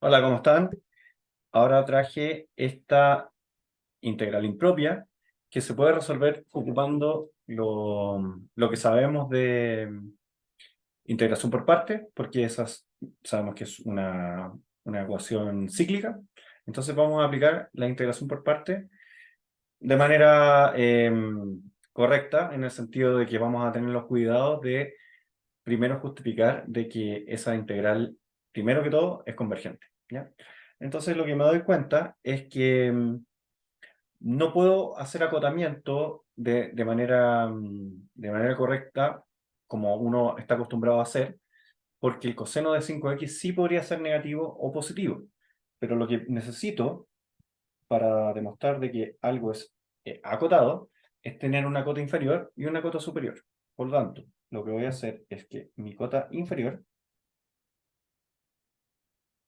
Hola, ¿cómo están? Ahora traje esta integral impropia que se puede resolver ocupando lo que sabemos de integración por partes, porque esas sabemos que es una ecuación cíclica. Entonces vamos a aplicar la integración por partes de manera correcta, en el sentido de que vamos a tener los cuidados de primero justificar de que esa integral, primero que todo, es convergente, ¿ya? Entonces lo que me doy cuenta es que no puedo hacer acotamiento de manera correcta como uno está acostumbrado a hacer, porque el coseno de 5x sí podría ser negativo o positivo, pero lo que necesito para demostrar de que algo es acotado es tener una cota inferior y una cota superior. Por lo tanto, lo que voy a hacer es que mi cota inferior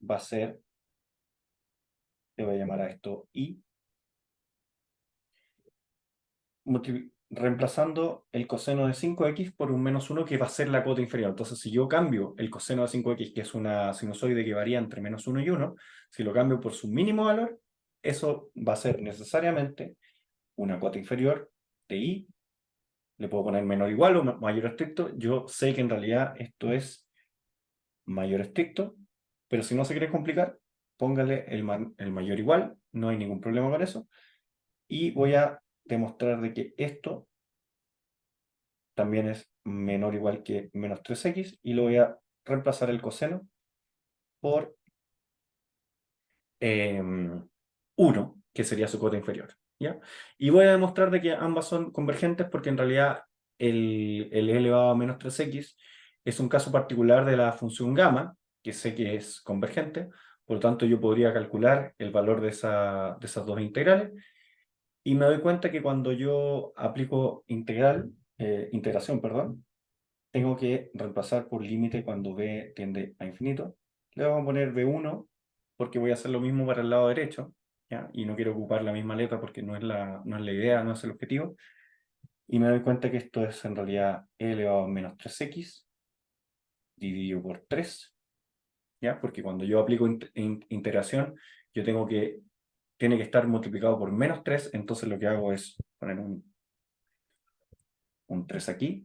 va a ser, le voy a llamar a esto I, reemplazando el coseno de 5x por un menos 1 que va a ser la cota inferior. Entonces, si yo cambio el coseno de 5x, que es una sinusoide que varía entre menos 1 y 1, si lo cambio por su mínimo valor, eso va a ser necesariamente una cota inferior de I. Le puedo poner menor o igual o mayor estricto. Yo sé que en realidad esto es mayor estricto, pero si no se quiere complicar, póngale el mayor igual, no hay ningún problema con eso. Y voy a demostrar de que esto también es menor o igual que menos 3x y lo voy a reemplazar el coseno por 1, que sería su cota inferior, ¿ya? Y voy a demostrar de que ambas son convergentes porque en realidad el e elevado a menos 3x es un caso particular de la función gamma, que sé que es convergente, por lo tanto yo podría calcular el valor de esas dos integrales y me doy cuenta que cuando yo aplico integración, perdón, tengo que reemplazar por límite cuando b tiende a infinito. Le vamos a poner b1 porque voy a hacer lo mismo para el lado derecho, ¿ya? Y no quiero ocupar la misma letra porque no es la idea, no es el objetivo. Y me doy cuenta que esto es en realidad e elevado a menos 3x dividido por 3, ¿ya? Porque cuando yo aplico integración, yo tiene que estar multiplicado por menos 3, entonces lo que hago es poner un 3 aquí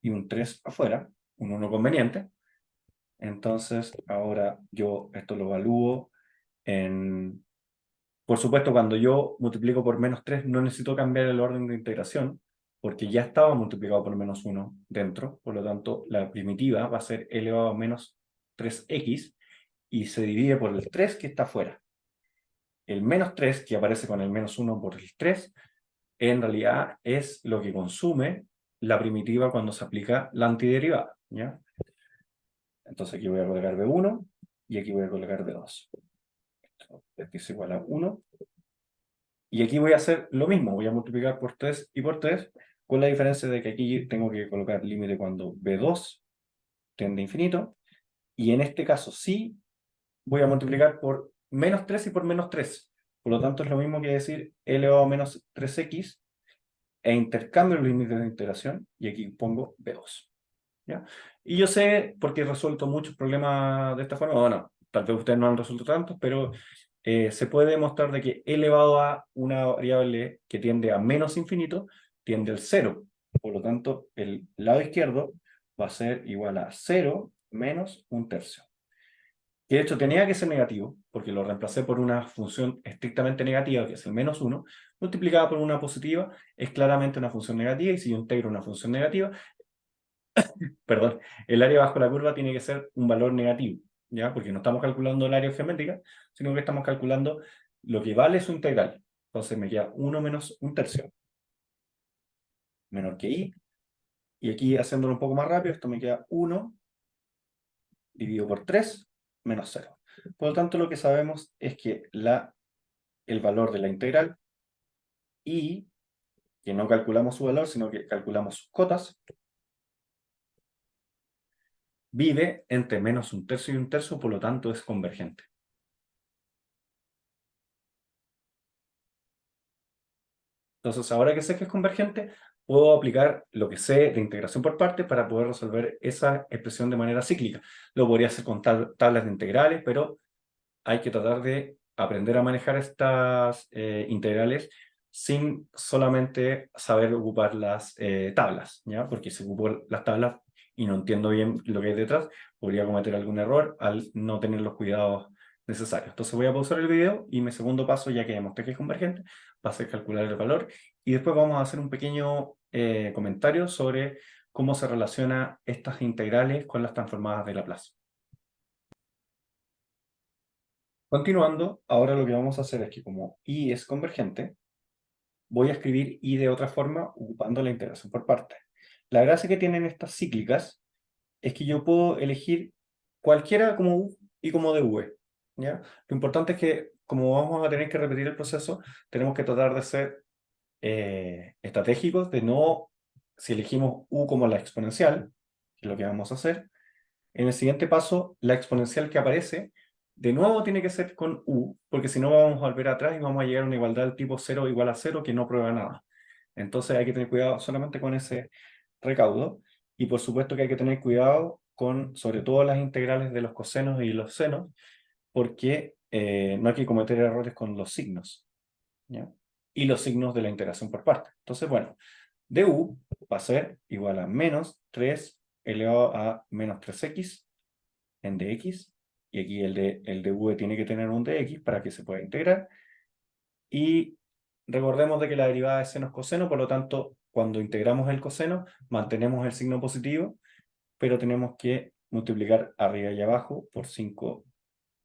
y un 3 afuera, un 1 conveniente. Entonces, ahora yo esto lo evalúo en... Por supuesto, cuando yo multiplico por menos 3 no necesito cambiar el orden de integración, porque ya estaba multiplicado por menos 1 dentro, por lo tanto, la primitiva va a ser elevado a menos 3x y se divide por el 3 que está afuera. El menos 3 que aparece con el menos 1 por el 3, en realidad es lo que consume la primitiva cuando se aplica la antiderivada, ¿ya? Entonces aquí voy a colocar b1 y aquí voy a colocar b2. Esto es igual a 1. Y aquí voy a hacer lo mismo, voy a multiplicar por 3 y por 3, con la diferencia de que aquí tengo que colocar límite cuando b2 tiende a infinito, y en este caso sí voy a multiplicar por menos 3 y por menos 3. Por lo tanto es lo mismo que decir e elevado a menos 3x, e intercambio los límites de integración, y aquí pongo b2. ¿Ya? Y yo sé, porque he resuelto muchos problemas de esta forma, bueno, tal vez ustedes no han resuelto tantos, pero se puede demostrar de que e elevado a una variable que tiende a menos infinito, tiende al 0. Por lo tanto, el lado izquierdo va a ser igual a 0 menos un tercio. Que de hecho tenía que ser negativo, porque lo reemplacé por una función estrictamente negativa, que es el menos 1, multiplicada por una positiva, es claramente una función negativa, y si yo integro una función negativa, perdón, el área bajo la curva tiene que ser un valor negativo, ¿ya? Porque no estamos calculando el área geométrica, sino que estamos calculando lo que vale su integral. Entonces me queda 1 menos un tercio, menor que i, y aquí haciéndolo un poco más rápido, esto me queda 1 dividido por 3 menos 0. Por lo tanto, lo que sabemos es que el valor de la integral, y que no calculamos su valor, sino que calculamos sus cotas, vive entre menos un tercio y un tercio, por lo tanto es convergente. Entonces, ahora que sé que es convergente, puedo aplicar lo que sé de integración por partes para poder resolver esa expresión de manera cíclica. Lo podría hacer con tablas de integrales, pero hay que tratar de aprender a manejar estas integrales sin solamente saber ocupar las tablas, ¿ya? Porque si ocupo las tablas y no entiendo bien lo que hay detrás, podría cometer algún error al no tener los cuidados necesarios. Entonces voy a pausar el video y mi segundo paso, ya que demostré que es convergente, va a ser calcular el valor y después vamos a hacer un pequeño comentario sobre cómo se relacionan estas integrales con las transformadas de Laplace. Continuando, ahora lo que vamos a hacer es que como y es convergente, voy a escribir y de otra forma ocupando la integración por partes. La gracia que tienen estas cíclicas es que yo puedo elegir cualquiera como u y como dv, ¿ya? Lo importante es que como vamos a tener que repetir el proceso, tenemos que tratar de ser estratégicos, de no, si elegimos u como la exponencial, que es lo que vamos a hacer, en el siguiente paso, la exponencial que aparece, de nuevo tiene que ser con u, porque si no vamos a volver atrás y vamos a llegar a una igualdad del tipo 0 igual a 0 que no prueba nada. Entonces hay que tener cuidado solamente con ese recaudo. Y por supuesto que hay que tener cuidado con, sobre todo, las integrales de los cosenos y los senos, porque no hay que cometer errores con los signos, ¿ya? Y los signos de la integración por partes. Entonces, bueno, du va a ser igual a menos 3 elevado a menos 3x en dx, y aquí el dv tiene que tener un dx para que se pueda integrar, y recordemos de que la derivada es seno coseno, por lo tanto, cuando integramos el coseno, mantenemos el signo positivo, pero tenemos que multiplicar arriba y abajo por 5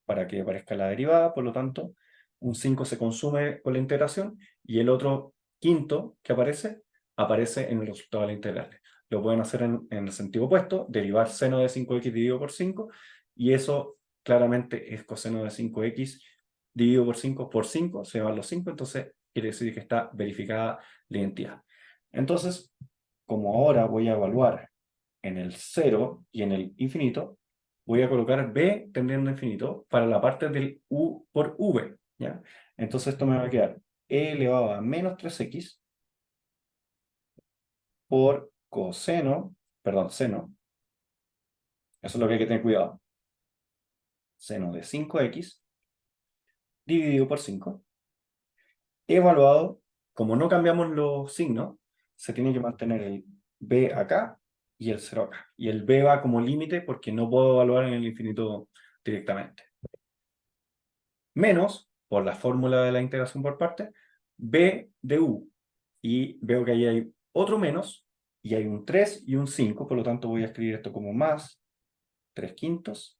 para que aparezca la derivada, por lo tanto, un 5 se consume con la integración, y el otro quinto que aparece en el resultado de la integral. Lo pueden hacer en el sentido opuesto, derivar seno de 5x dividido por 5, y eso claramente es coseno de 5x dividido por 5, se van los 5, entonces quiere decir que está verificada la identidad. Entonces, como ahora voy a evaluar en el 0 y en el infinito, voy a colocar b tendiendo a infinito para la parte del u por v, ¿ya? Entonces esto me va a quedar e elevado a menos 3x por coseno, perdón, seno, eso es lo que hay que tener cuidado, seno de 5x dividido por 5, evaluado, como no cambiamos los signos, se tiene que mantener el b acá y el 0 acá. Y el b va como límite porque no puedo evaluar en el infinito directamente. Menos, por la fórmula de la integración por partes, b de u. Y veo que ahí hay otro menos, y hay un 3 y un 5, por lo tanto voy a escribir esto como más 3 quintos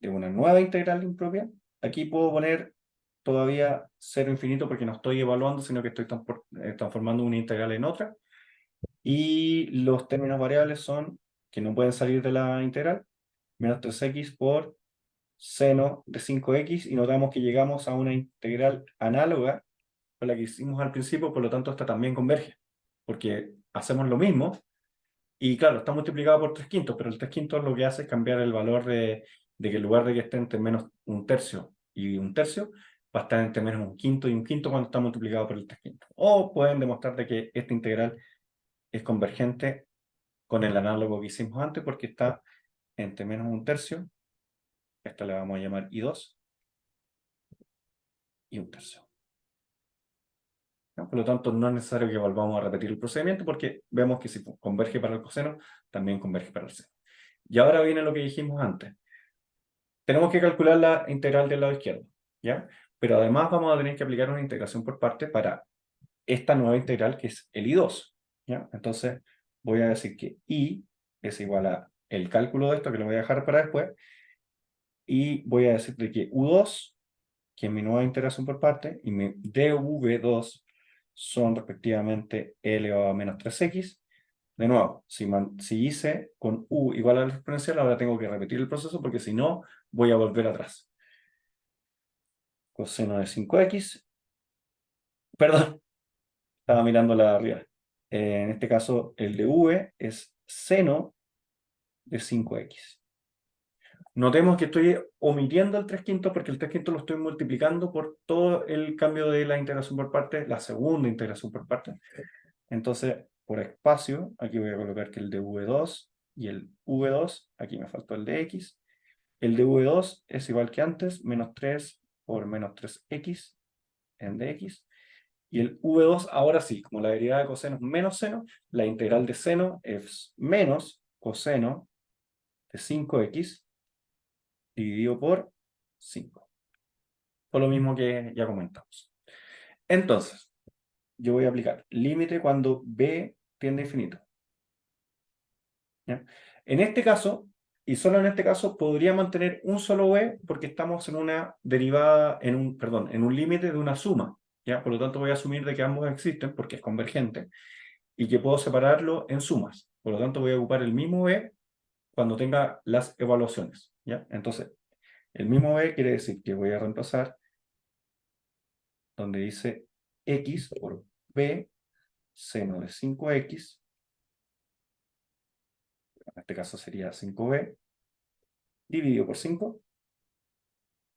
de una nueva integral impropia. Aquí puedo poner todavía 0 infinito porque no estoy evaluando, sino que estoy transformando una integral en otra. Y los términos variables son, que no pueden salir de la integral, menos 3x por seno de 5x, y notamos que llegamos a una integral análoga con la que hicimos al principio, por lo tanto esta también converge, porque hacemos lo mismo, y claro, está multiplicado por 3 quintos, pero el 3 quintos lo que hace es cambiar el valor de que en lugar de que esté entre menos un tercio y un tercio, va a estar entre menos un quinto y un quinto cuando está multiplicado por el 3 quintos. O pueden demostrar de que esta integral es convergente con el análogo que hicimos antes, porque está entre menos un tercio, esta le vamos a llamar I2, y un tercio, ¿no? Por lo tanto, no es necesario que volvamos a repetir el procedimiento porque vemos que si converge para el coseno, también converge para el seno. Y ahora viene lo que dijimos antes. Tenemos que calcular la integral del lado izquierdo, ¿ya? Pero además vamos a tener que aplicar una integración por partes para esta nueva integral que es el I2, ¿ya? Entonces voy a decir que I es igual a el cálculo de esto, que lo voy a dejar para después, y voy a decir que U2, que es mi nueva integración por partes, y mi dv2 son respectivamente e elevado a menos 3x. De nuevo, si hice con u igual a la exponencial, ahora tengo que repetir el proceso porque si no, voy a volver atrás. Coseno de 5x, perdón, estaba mirando la de arriba. En este caso, el de v es seno de 5x. Notemos que estoy omitiendo el 3 quintos porque el 3 quintos lo estoy multiplicando por todo el cambio de la integración por partes, la segunda integración por partes. Entonces, por espacio, aquí voy a colocar que el de V2 y el V2, aquí me faltó el de X. El de V2 es igual que antes, menos 3 por menos 3X en dx. Y el V2, ahora sí, como la derivada de coseno es menos seno, la integral de seno es menos coseno de 5x dividido por 5. Por lo mismo que ya comentamos. Entonces, yo voy a aplicar límite cuando b tiende a infinito. ¿Ya? En este caso, y solo en este caso, podría mantener un solo b porque estamos en una derivada, en un límite de una suma. ¿Ya? Por lo tanto, voy a asumir de que ambos existen porque es convergente y que puedo separarlo en sumas. Por lo tanto, voy a ocupar el mismo b cuando tenga las evaluaciones. ¿Ya? Entonces, el mismo b quiere decir que voy a reemplazar donde dice x por b seno de 5x, en este caso sería 5b, dividido por 5.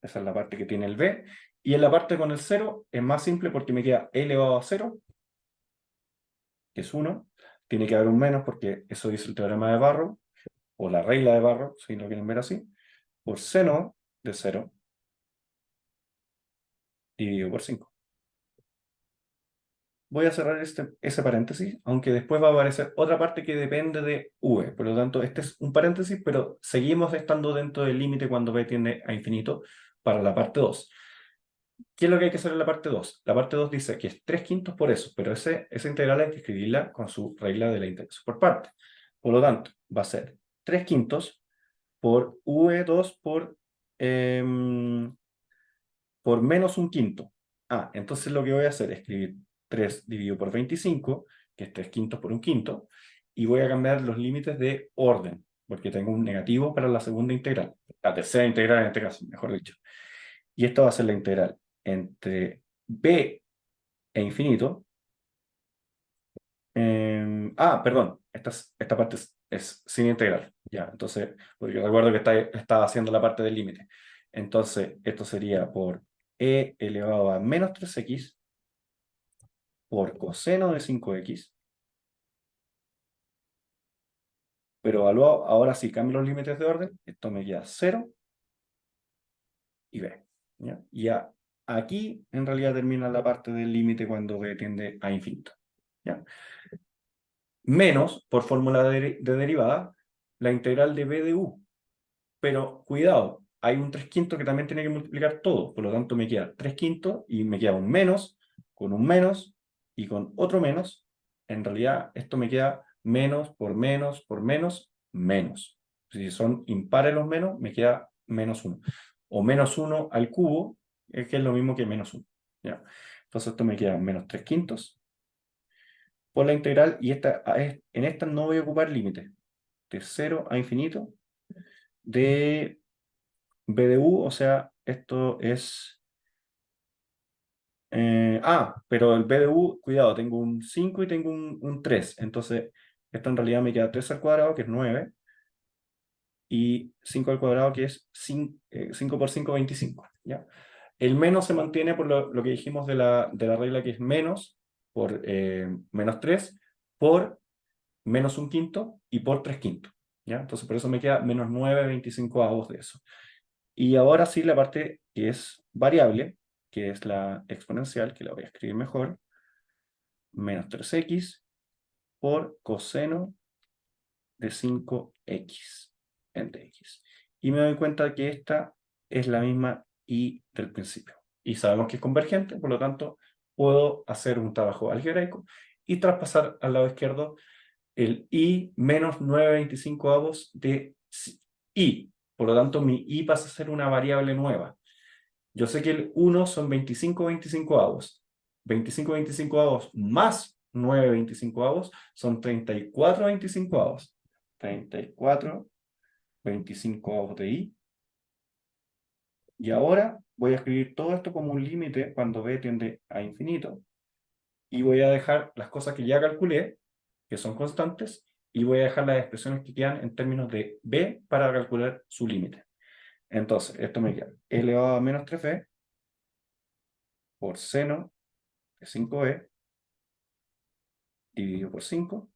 Esa es la parte que tiene el b. Y en la parte con el 0 es más simple porque me queda e elevado a 0, que es 1. Tiene que haber un menos porque eso dice el teorema de Barrow, o la regla de Barrow, si lo quieren ver así, por seno de 0 dividido por 5. Voy a cerrar ese paréntesis, aunque después va a aparecer otra parte que depende de v. Por lo tanto, este es un paréntesis, pero seguimos estando dentro del límite cuando b tiende a infinito para la parte 2. ¿Qué es lo que hay que hacer en la parte 2? La parte 2 dice que es 3 quintos por eso, pero esa integral hay que escribirla con su regla de la integración por parte. Por lo tanto, va a ser 3 quintos por v2 por menos un quinto. Entonces lo que voy a hacer es escribir 3 dividido por 25, que es 3 quintos por un quinto, y voy a cambiar los límites de orden, porque tengo un negativo para la segunda integral, la tercera integral en este caso, mejor dicho. Y esto va a ser la integral entre b e infinito. Perdón, esta parte es sin integral. Ya, entonces, porque recuerdo que estaba haciendo la parte del límite. Entonces, esto sería por e elevado a menos 3x por coseno de 5x. Pero evaluado, ahora sí, cambio los límites de orden. Esto me queda 0 y b. ¿Ya? Y aquí, en realidad, termina la parte del límite cuando b tiende a infinito. ¿Ya? Menos, por fórmula de derivada, la integral de b de u. Pero cuidado, hay un 3 quintos que también tiene que multiplicar todo. Por lo tanto, me queda 3 quintos y me queda un menos y con otro menos. En realidad, esto me queda menos por menos por menos, menos. Si son impares los menos, me queda menos 1. O menos 1 al cubo, que es lo mismo que menos 1. ¿Ya? Entonces esto me queda menos 3 quintos por la integral, y en esta no voy a ocupar límite, de 0 a infinito, de b de u, o sea, esto es... pero el b de u, cuidado, tengo un 5 y tengo un 3, entonces esto en realidad me queda 3 al cuadrado, que es 9, y 5 al cuadrado, que es 5 por 5, 25, ¿ya? El menos se mantiene por lo que dijimos de la regla, que es menos por menos 3 por menos un quinto y por 3 quintos, ¿ya? Entonces por eso me queda menos 9/25 de eso. Y ahora sí la parte que es variable, que es la exponencial, que la voy a escribir mejor, menos 3x por coseno de 5x en dx. Y me doy cuenta que esta es la misma y del principio. Y sabemos que es convergente, por lo tanto, puedo hacer un trabajo algebraico y traspasar al lado izquierdo el i menos 9/25 de i. Por lo tanto, mi i pasa a ser una variable nueva. Yo sé que el 1 son 25/25. 25/25 más 9/25 son 34/25. 34/25 de i. Y ahora voy a escribir todo esto como un límite cuando b tiende a infinito. Y voy a dejar las cosas que ya calculé, que son constantes, y voy a dejar las expresiones que quedan en términos de b para calcular su límite. Entonces, esto me queda e elevado a menos 3b por seno de 5b dividido por 5.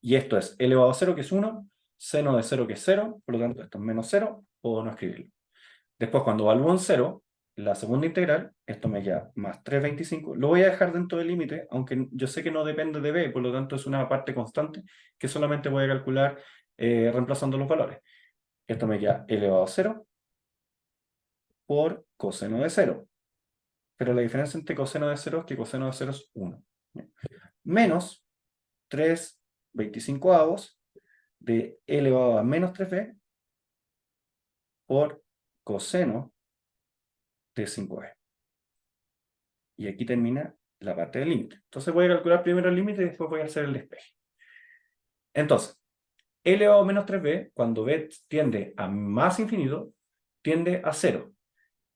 Y esto es elevado a 0, que es 1, seno de 0, que es 0, por lo tanto esto es menos 0, puedo no escribirlo. Después, cuando evalúo en 0, la segunda integral, esto me queda más 3/25. Lo voy a dejar dentro del límite, aunque yo sé que no depende de b, por lo tanto es una parte constante que solamente voy a calcular reemplazando los valores. Esto me queda elevado a 0 por coseno de 0. Pero la diferencia entre coseno de 0 es que coseno de 0 es 1. Menos 3/25 de elevado a menos 3b por coseno de 5b. Y aquí termina la parte del límite. Entonces voy a calcular primero el límite y después voy a hacer el despeje. Entonces, elevado a menos 3b, cuando b tiende a más infinito, tiende a 0.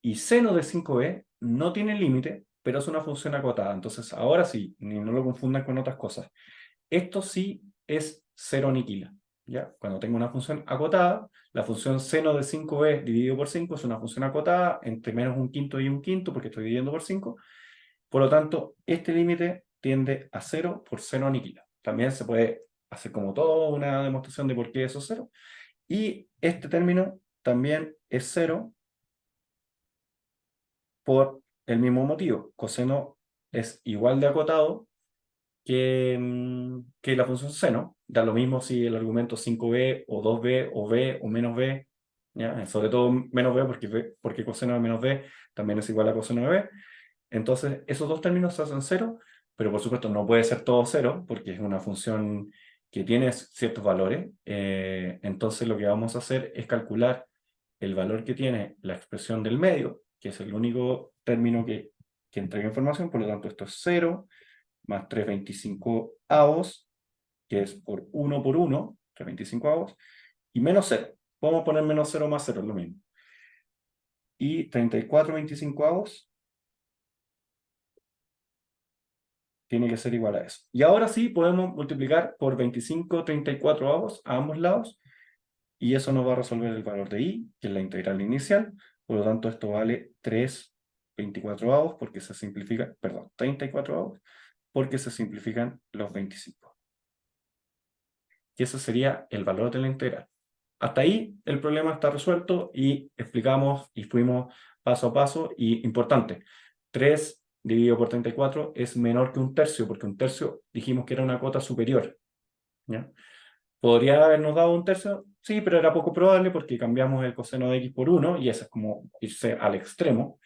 Y seno de 5b no tiene límite, pero es una función acotada. Entonces, ahora sí, ni no lo confundan con otras cosas. Esto sí es 0 aniquila. ¿Ya? Cuando tengo una función acotada, la función seno de 5b dividido por 5 es una función acotada entre menos un quinto y un quinto, porque estoy dividiendo por 5. Por lo tanto, este límite tiende a 0 por seno aniquila. También se puede hacer como todo una demostración de por qué eso es 0. Y este término también es 0 por el mismo motivo. Coseno es igual de acotado que la función seno. Da lo mismo si el argumento es 5b o 2b o b o menos b. ¿Ya? Sobre todo menos b porque coseno de menos b también es igual a coseno de b. Entonces, esos dos términos se hacen 0, pero por supuesto no puede ser todo 0 porque es una función que tiene ciertos valores. Entonces, lo que vamos a hacer es calcular el valor que tiene la expresión del medio, que es el único término que entrega información. Por lo tanto, esto es 0 más 3/25 avos, que es por 1, 3/25 avos, y menos 0. Podemos poner menos 0 más 0, es lo mismo. Y 34/25 avos tiene que ser igual a eso. Y ahora sí podemos multiplicar por 25/34 avos a ambos lados, y eso nos va a resolver el valor de i, que es la integral inicial. Por lo tanto, esto vale 3/24 avos, porque se simplifica, perdón, 34 avos, porque se simplifican los 25. Y ese sería el valor de la integral. Hasta ahí el problema está resuelto y explicamos y fuimos paso a paso. Y importante, 3 dividido por 34 es menor que un tercio, porque un tercio dijimos que era una cota superior. ¿Ya? ¿Podría habernos dado un tercio? Sí, pero era poco probable porque cambiamos el coseno de x por 1 y eso es como irse al extremo.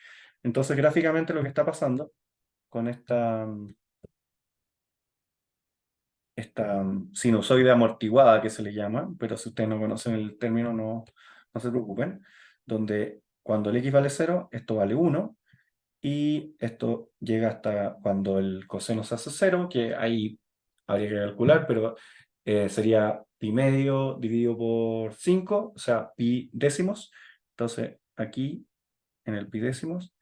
Entonces, gráficamente lo que está pasando con esta sinusoide amortiguada que se le llama, pero si ustedes no conocen el término, no se preocupen, donde cuando el x vale 0, esto vale 1, y esto llega hasta cuando el coseno se hace 0, que ahí habría que calcular, pero sería pi medio dividido por 5, o sea, pi décimos. Entonces, aquí, en el pi décimos,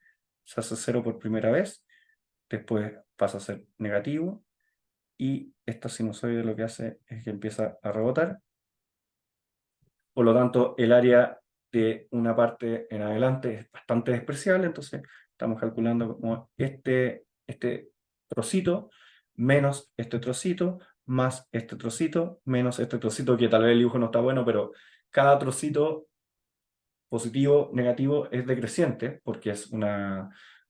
se hace 0 por primera vez, después pasa a ser negativo, y esta sinusoide lo que hace es que empieza a rebotar. Por lo tanto, el área de una parte en adelante es bastante despreciable, entonces estamos calculando como este trocito menos este trocito, más este trocito, menos este trocito, que tal vez el dibujo no está bueno, pero cada trocito positivo, negativo, es decreciente, porque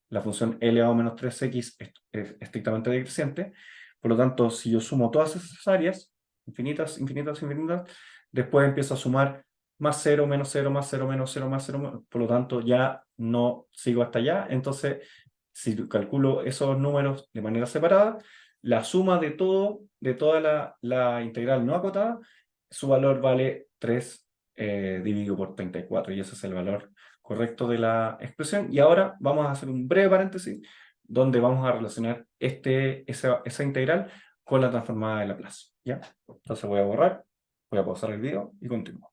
la función elevado a menos 3x es estrictamente decreciente. Por lo tanto, si yo sumo todas esas áreas, infinitas, infinitas, infinitas, después empiezo a sumar más 0, menos 0, más 0, menos 0, más 0, por lo tanto ya no sigo hasta allá. Entonces, si calculo esos números de manera separada, la suma de toda la integral no acotada, su valor vale 3 dividido por 34, y ese es el valor correcto de la expresión. Y ahora vamos a hacer un breve paréntesis donde vamos a relacionar esa integral con la transformada de Laplace. ¿Ya? Entonces voy a borrar, voy a pausar el video y continúo.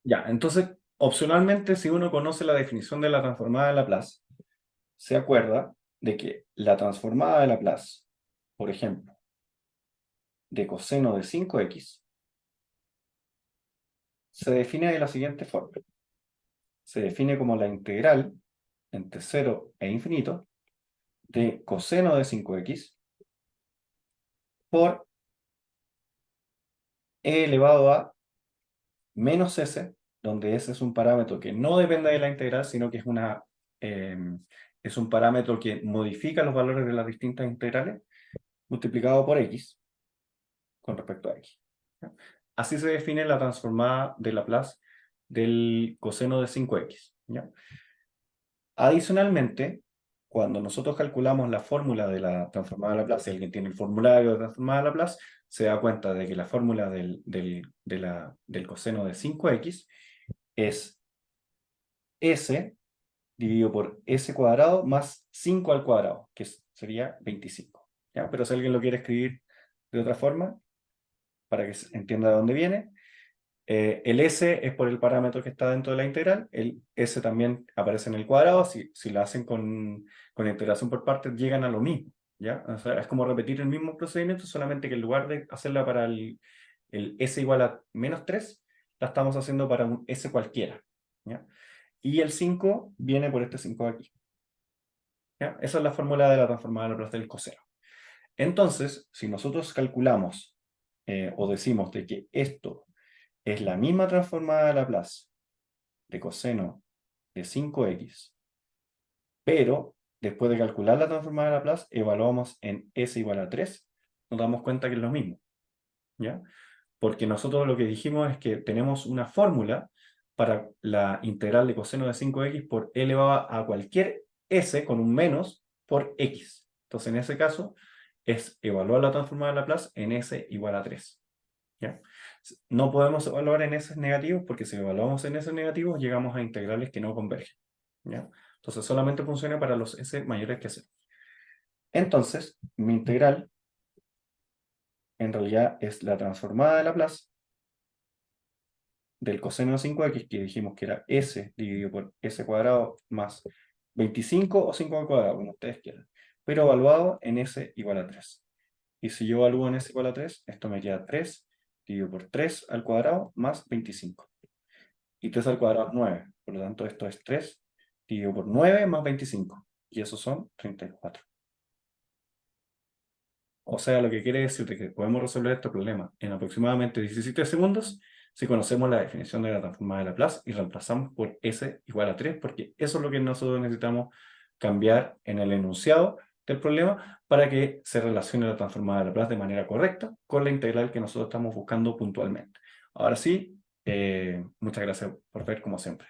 Ya, entonces, opcionalmente, si uno conoce la definición de la transformada de Laplace, se acuerda de que la transformada de Laplace, por ejemplo, de coseno de 5x, se define de la siguiente forma. Se define como la integral entre 0 e infinito de coseno de 5x por e elevado a menos s, donde s es un parámetro que no depende de la integral, sino que es un parámetro que modifica los valores de las distintas integrales, multiplicado por x con respecto a x. ¿Ya? Así se define la transformada de Laplace del coseno de 5x. ¿Ya? Adicionalmente, cuando nosotros calculamos la fórmula de la transformada de Laplace, si alguien tiene el formulario de transformada de Laplace, se da cuenta de que la fórmula del coseno de 5x es s dividido por s cuadrado más 5 al cuadrado, que sería 25. ¿Ya? Pero si alguien lo quiere escribir de otra forma, para que se entienda de dónde viene, el s es por el parámetro que está dentro de la integral, el s también aparece en el cuadrado, si lo hacen con integración por partes llegan a lo mismo, ¿ya? O sea, es como repetir el mismo procedimiento, solamente que en lugar de hacerla para el s igual a menos 3, la estamos haciendo para un s cualquiera, ¿ya? Y el 5 viene por este 5 de aquí, ¿ya? Esa es la fórmula de la transformada de Laplace del coseno. Entonces, si nosotros calculamos o decimos de que esto es la misma transformada de Laplace de coseno de 5x, pero después de calcular la transformada de Laplace, evaluamos en s igual a 3, nos damos cuenta que es lo mismo, ¿ya? Porque nosotros lo que dijimos es que tenemos una fórmula para la integral de coseno de 5x por e elevado a cualquier s con un menos por x. Entonces, en ese caso, es evaluar la transformada de Laplace en s igual a 3. ¿Ya? No podemos evaluar en S negativos porque si evaluamos en S negativos llegamos a integrales que no convergen. ¿Ya? Entonces solamente funciona para los S mayores que 0. Entonces, mi integral en realidad es la transformada de Laplace del coseno de 5x, que dijimos que era S dividido por S cuadrado más 25 o 5 al cuadrado, como ustedes quieran, pero evaluado en S igual a 3. Y si yo evalúo en S igual a 3, esto me queda 3 dividido por 3 al cuadrado más 25. Y 3 al cuadrado es 9. Por lo tanto, esto es 3 dividido por 9 más 25. Y eso son 34. O sea, lo que quiere decir que podemos resolver este problema en aproximadamente 17 segundos si conocemos la definición de la transformada de Laplace y reemplazamos por S igual a 3, porque eso es lo que nosotros necesitamos cambiar en el enunciado del problema para que se relacione la transformada de Laplace de manera correcta con la integral que nosotros estamos buscando puntualmente. Ahora sí, muchas gracias por ver como siempre.